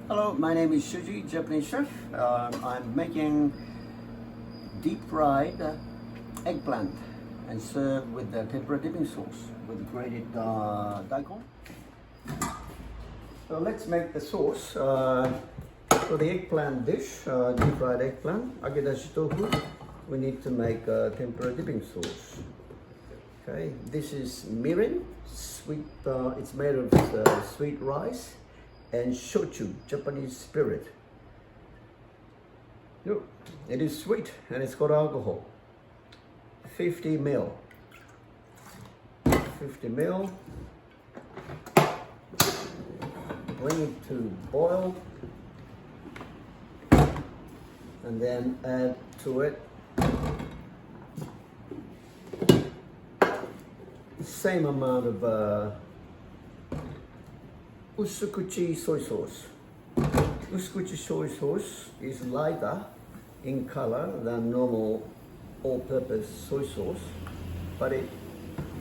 Hello, my name is Shuji, Japanese chef. I'm making deep fried eggplant and served with the tempura dipping sauce with grated daikon. So let's make the sauce for the eggplant dish, deep fried eggplant, age dashi tofu. We need to make a tempura dipping sauce. Okay, this is mirin, sweet. It's made of sweet rice and shochu, Japanese spirit. Look, it is sweet and it's got alcohol. 50 ml. 50 ml. Bring it to boil and then add to it the same amount of usukuchi soy sauce. Usukuchi soy sauce is lighter in color than normal all-purpose soy sauce, but it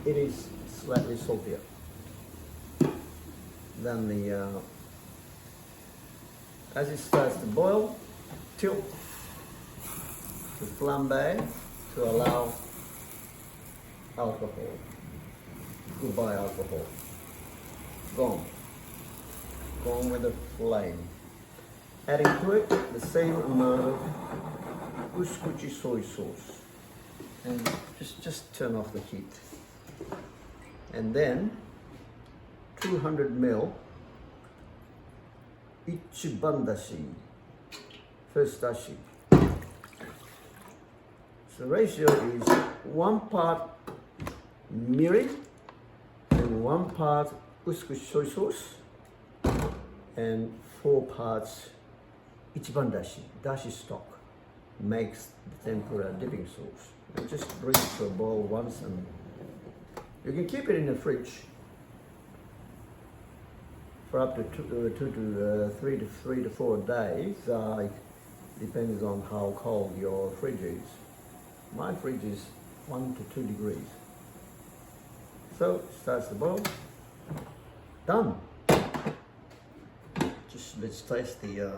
is slightly saltier than the. As it starts to boil, tilt the flambe to allow alcohol. Goodbye alcohol. Gone. Gone with the flame. Adding to it the same amount of usukuchi soy sauce. And just turn off the heat. And then 200 ml ichiban-dashi, first dashi. So the ratio is 1 part mirin and 1 part usukuchi soy sauce and 4 parts ichiban-dashi, dashi stock, makes the tempura dipping sauce. And just bring it to a boil once, and you can keep it in the fridge for up to 3 to 4 days. Depends on how cold your fridge is. My fridge is 1 to 2 degrees. So starts the boil. Done. Just let's taste the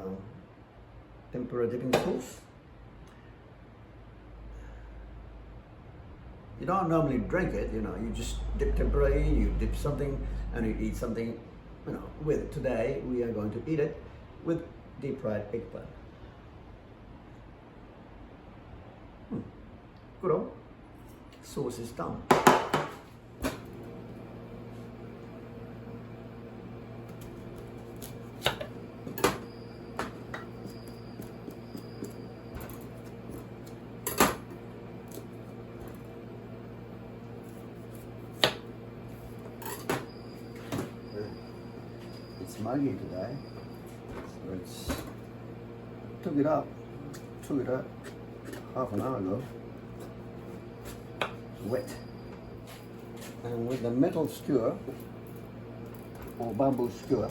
tempura dipping sauce. You don't normally drink it, you know, you just dip tempura in, you dip something and you eat something, you know, with. Today we are going to eat it with deep fried eggplant. Good old sauce is done. It's muggy today, so it's took it up half an hour ago. Wet, and with a metal skewer or bamboo skewer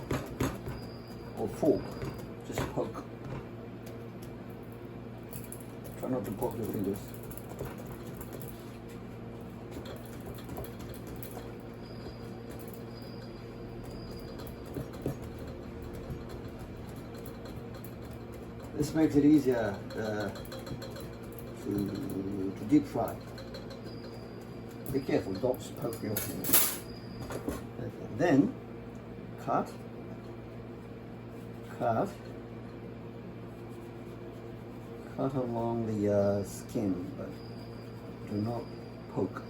or fork, just poke. Try not to poke your fingers. This makes it easier to deep fry. Be careful, don't poke your fingers. Then cut along the skin, but do not poke.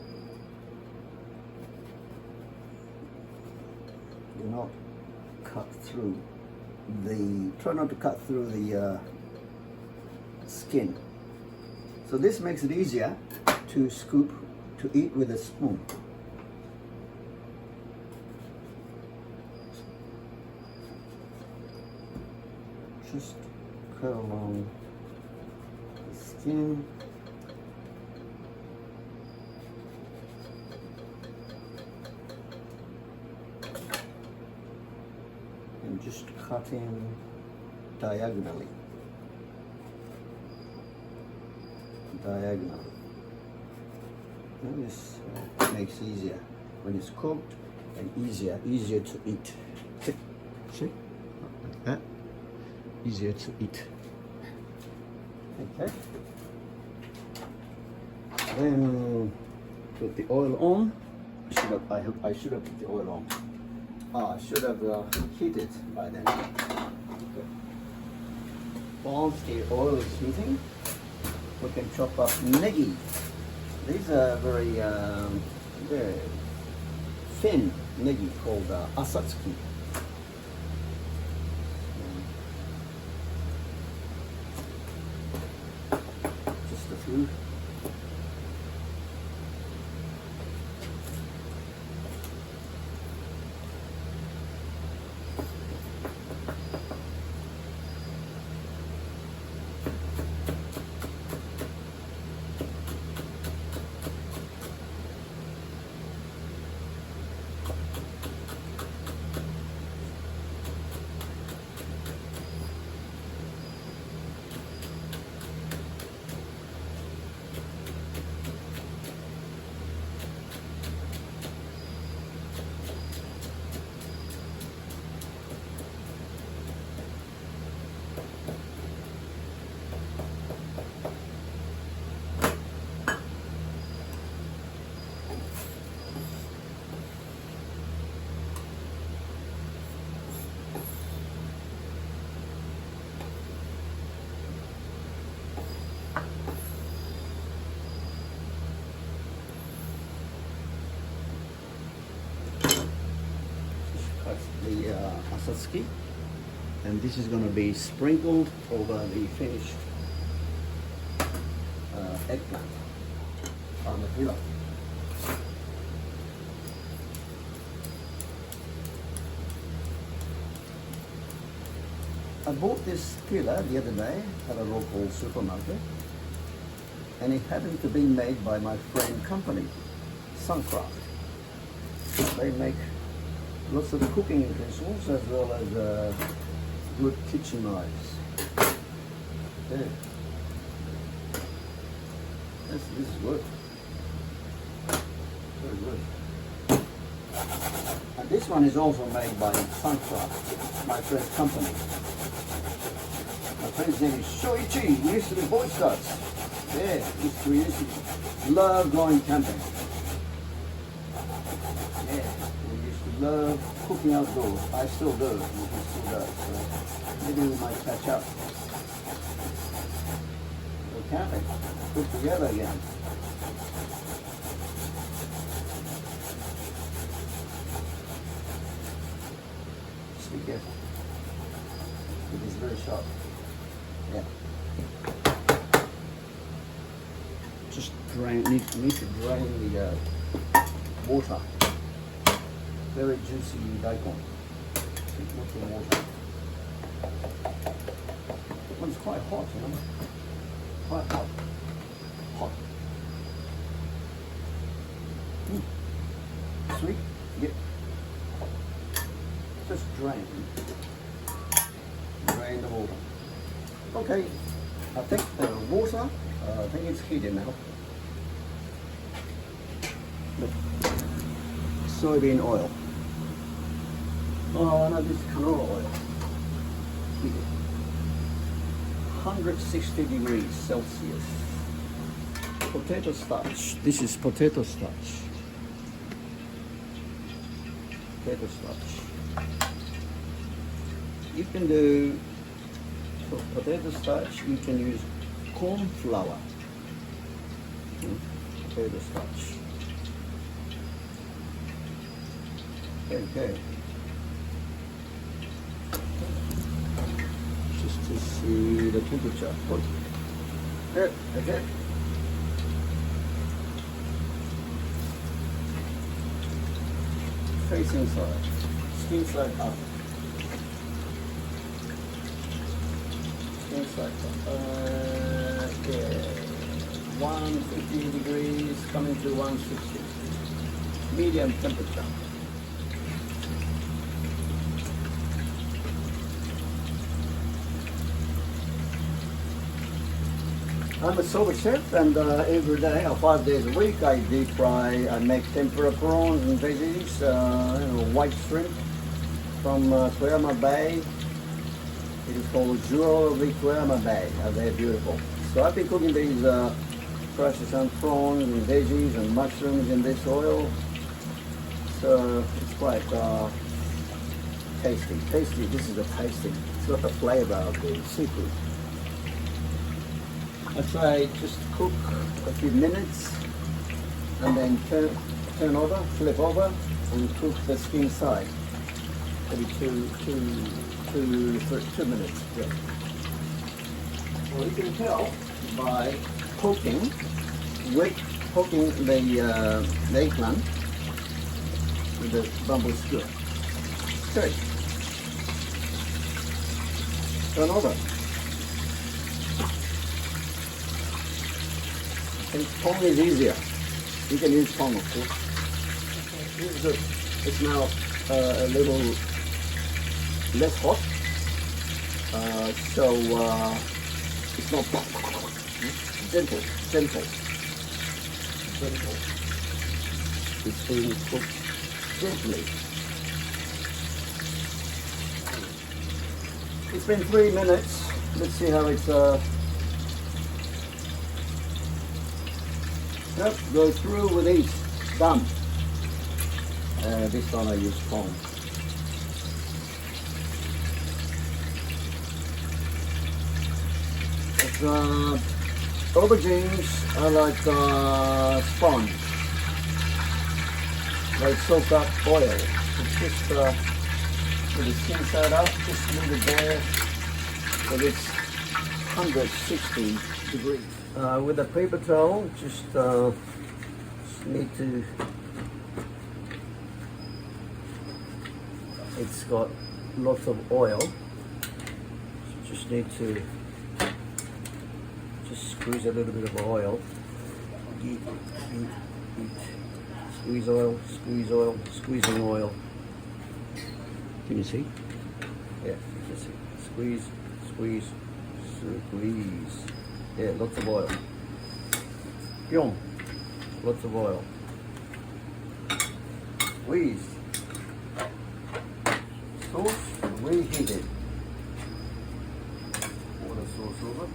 Do not cut through the. Try not to cut through the skin. So this makes it easier to scoop, to eat with a spoon. Just cut along the skin. And just cut in diagonally. And this makes easier when it's cooked and easier to eat. See? Like that. easier to eat. Okay. Then put the oil on. I should have put the oil on. I should have heated by then. Okay. Once the oil is heating, we can chop up negi. These are very thin negi called asatsuki. Just a few. The asatsuki, and this is going to be sprinkled over the finished eggplant on the pillow. I bought this pillar the other day at a local supermarket, and it happened to be made by my friend company, Suncraft. They make lots of cooking utensils as well as good kitchen knives. There. This is good. Very good. And this one is also made by Suncraft, my friend's company. My friend's name is Shuji. He used to be Boy Scouts. Yeah, we used to love going camping. Yeah. Love cooking outdoors. I still do. You can still do. So maybe we might catch up. We're camping. Cook together again. Just be careful. It is very sharp. Yeah. Just need to drain the water. Very juicy daikon. Lots of water. That one's quite hot, you know. Quite hot. Hot. Sweet? Yep. Just drain. Drain the water. Okay. I think the water, I think it's heated now. Look. Soybean oil. Oh, no, this is canola oil. 160 degrees Celsius. Potato starch. This is potato starch. Potato starch. You can do, for potato starch, you can use corn flour. Potato starch. Okay. Just to see the temperature. Good. Good. Okay. Facing side. Skin side up. Skin side up. Yeah. 150 degrees coming to 160. Medium temperature. I'm a Soba Chef, and every day, or 5 days a week, I deep fry. I make tempura prawns and veggies, white shrimp from Toyama Bay. It's called Zero Requirement Bag. They're beautiful. So I've been cooking these crushed some prawns and veggies and mushrooms in this oil. So it's quite tasty. Tasty, this is the tasting. It's got the flavour of the seafood. I try just cook a few minutes and then turn over, flip over and cook the skin side. Maybe two minutes. Yeah. Well, you can tell by poking the eggplant with the bamboo skewer. Okay. Turn over. And tong is easier. You can use tong, of course. This is good. It's now a little less hot, so it's not gentle. It's being cooked gently. It's been 3 minutes. Let's see how it's. Yep, go through with each. Done. This one I use foam. It's aubergines are like sponge. Like soak up oil. It's just with the skin side up, just leave it there. But it's 160 degrees. With a paper towel, just need to. It's got lots of oil. So just need to just squeeze a little bit of oil. Heat. Squeeze oil, squeezing oil. Can you see? Yeah, you can see. Squeeze. Yeah, lots of oil. Pyong. Lots of oil. Squeeze. Sauce reheated. Pour the sauce over.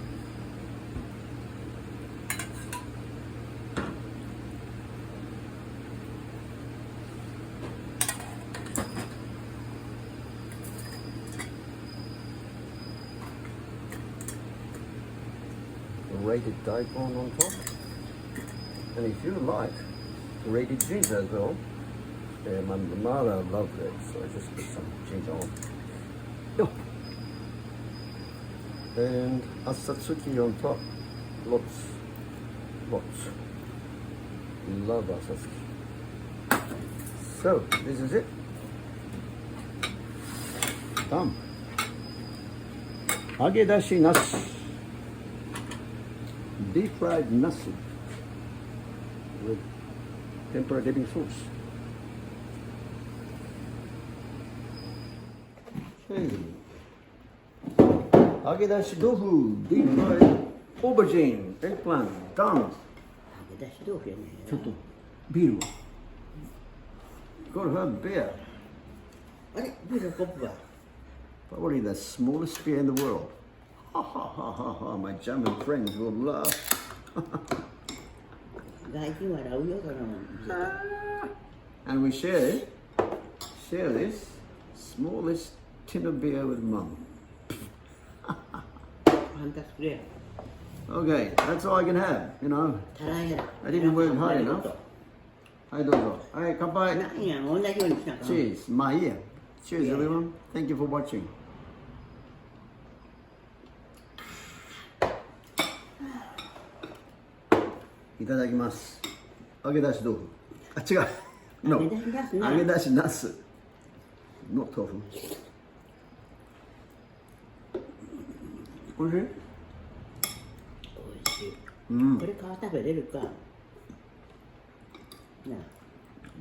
Grated daikon on top, and if you like, grated ginger as well. Yeah, my mother loved it, so I just put some ginger on. Yo. And asatsuki on top, lots. Love asatsuki. So this is it. Done. Age dashi nasu. Deep fried nasu with tempura dipping sauce. Okay. Agedashi tofu, deep fried aubergine, eggplant, done. Agedashi tofu やね。ちょっとビールは Gotta have beer. あれ、ビールのコップは Probably the smallest beer in the world. Ha ha ha ha ha, my German friends will laugh. 外人笑うよ、その。And we share this smallest tin of beer with mum. ファンタスクレ Okay, that's all I can have, you know. ア。たらやら。I didn't work hard enough. はい、どうぞ。はい、乾杯。何や、同じように来たか。Cheers. まあいいや。Cheers, everyone. Thank you for watching. いただきます。揚げ出し豆腐。あ、違う。No. 揚げ出しナス。の豆腐。おいしい？おいしい。これ皮食べれるか。なあ。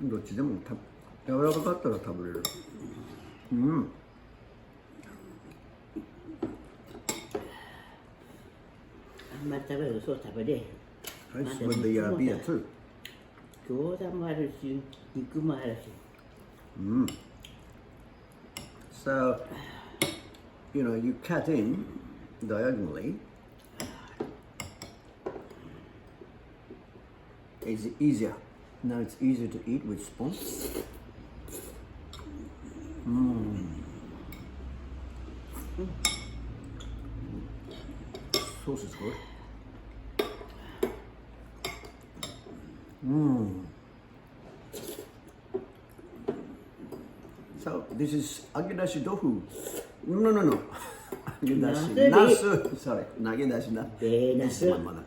どっちでも柔らかかったら食べれる。うん。あんまり食べるとそう食べれへん。Nice with the beer too. 餃子もあるし、肉もあるし。So you cut in diagonally. It's easier. Now it's easier to eat with spoon. Sauce is good. So this is agedashi tofu. No. Agedashi nasu. Sorry, agedashi nasu. This is my mother.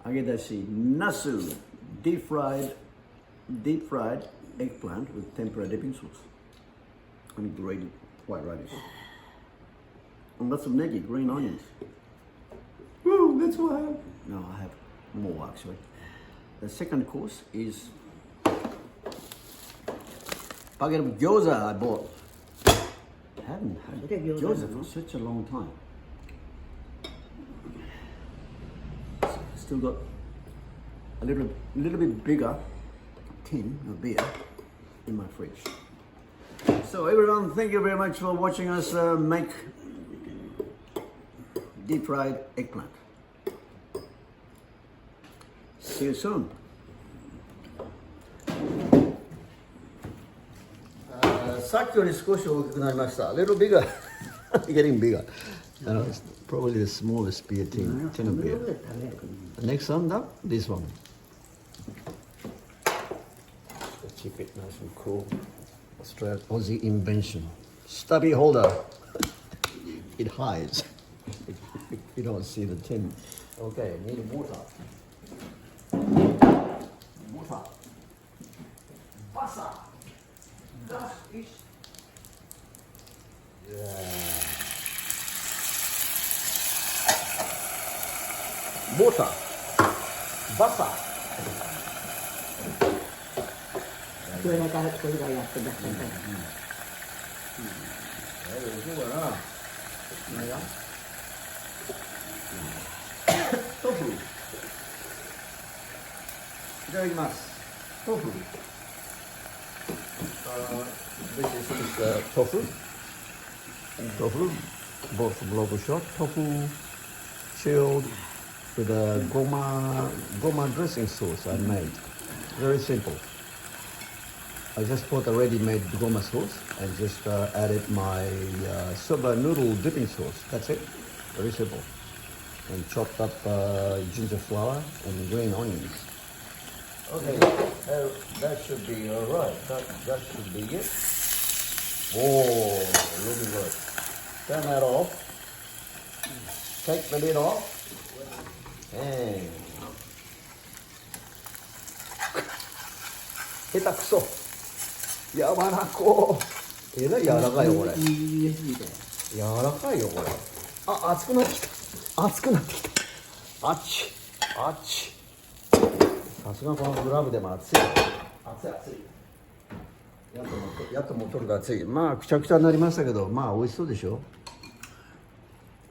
Agedashi nasu, deep fried eggplant with tempura dipping sauce and grated white radish. And lots of negi, green onions. Woo, that's what I have. No, I have more actually. The second course is packet of gyoza I bought. I haven't had gyoza for such a long time. Still got a little bit bigger tin of beer in my fridge. So everyone, thank you very much for watching us make deep fried eggplant. See you soon. A little bigger. Getting bigger. It's probably the smallest beer tin of beer. The next one, now, this one. Keep it nice and cool. Australian Aussie invention. Stubby holder. It hides. You don't see the tin. Okay, need water. Water. Wasser. Das ist. Water. Wasser. これからこれがやって出したんだよ。そうだな。何や？トフ。いただきます。トフ。This is tofu. Tofu, both from local shop. Tofu chilled with a goma dressing sauce I made. Very simple. I just bought a ready-made goma sauce and just added my soba noodle dipping sauce. That's it. Very simple. And chopped up ginger flower and green onions. Okay, that should be all right. That should be it. Oh, looking good. Turn that off. Take the lid off. And 下手くそ。柔らこ。えらい柔らかいよこれ。柔らかいよこれ。あ、熱くなってきた。熱くなってきた。あっち。あっち。さすがこのグラブでも熱い。熱い熱い。やっとも取ると熱い。まあくちゃくちゃになりましたけど、まあ美味しそうでしょ。